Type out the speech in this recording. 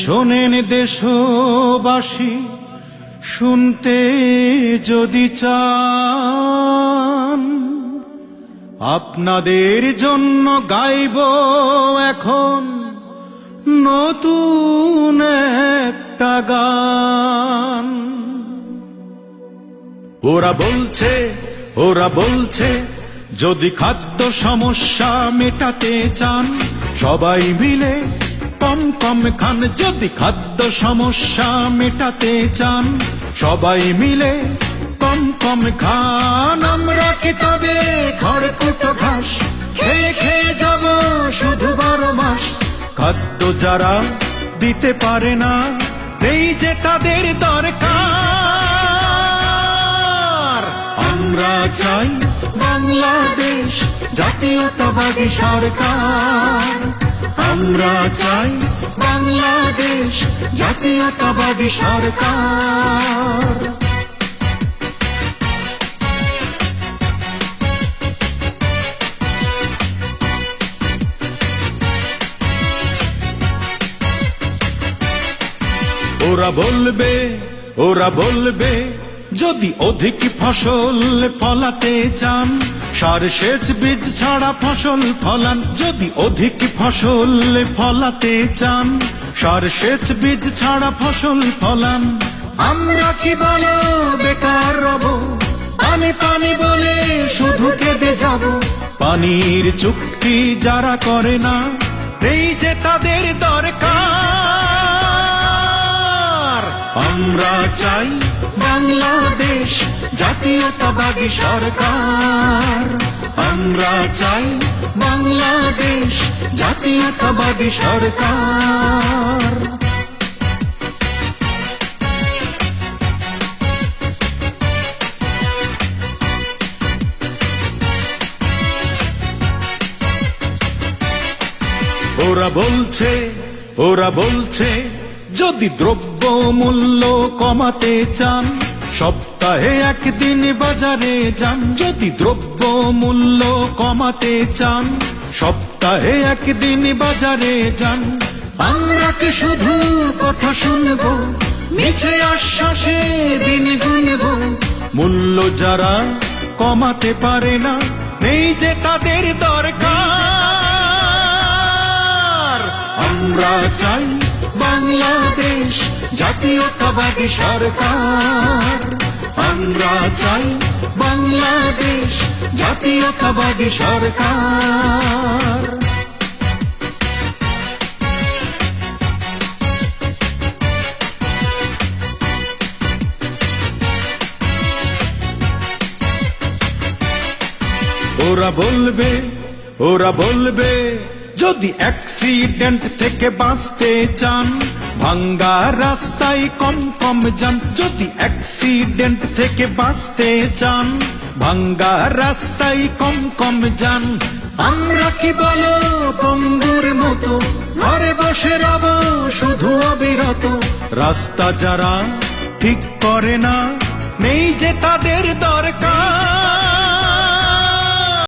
শোনেন দেশবাসী, শুনতে যদি চান, আপনাদের জন্য গাইব এখন নতুন একটা গান। ওরা বলছে যদি খাদ্য সমস্যা মেটাতে চান, সবাই মিলে কম কম খান। যদি খাদ্য সমস্যা মেটাতে চান, সবাই মিলে কম কম খান। আমরা কি তবে খড়কুটো ঘাস খেয়ে খেয়ে যাব শুধু 12 মাস? খাদ্য যারা দিতে পারে না, এই যে তাদের দরকার। আমরা চাই বাংলাদেশ জাতীয়তাবাদী সরকার। আমরা চাই বাংলাদেশ জাতীয়তাবাদী সরকার। ওরা বলবে যদি অধিক ফসল ফলাতে চান, সার সেচ বীজ ছাড়া ফসল ফলান। যদি অধিক ফসল ফলাতে চান, সার সেচ বীজ ছাড়া ফসল ফলান। আমরা কি বলো বেকার রব, পানি পানি বলে শুধু কেঁদে যাব? পানির চুক্তি যারা করে না, এই যে তাদের দরকার। আমরা চাই বাংলাদেশ জাতীয়তাবাদী সরকার। আমরা চাই বাংলাদেশ জাতীয়তাবাদী সরকার। ওরা বলছে যদি দ্রব্য মূল্য কমাতে চান, সপ্তাহে একদিন বাজারে যান। যদি দ্রব্য মূল্য কমাতে চান, সপ্তাহে একদিন বাজারে যান। আমরা কি শুধু কথা শুনব, মিছে আশ্বাসে দিন গুনব? মূল্য যারা কমাতে পারে না, এই যে তাদের দরকার। আমরা চাই বাংলাদেশ জাতীয়তাবাদী সরকার। আমরা চাই বাংলাদেশ জাতীয়তাবাদী সরকার। ওরা বলবে যদি অ্যাক্সিডেন্ট থেকে বাঁচতে চান, ভাঙ্গা রাস্তায় কম কম যান। যদি অ্যাক্সিডেন্ট থেকে বাঁচতে চান, ভাঙ্গা রাস্তায় কম কম যান। আমরা কি বলো পঙ্গুর মতো ঘরে বসে রব শুধু অবিরত? রাস্তা যারা ঠিক করে না, নেই যে তাদের দরকার।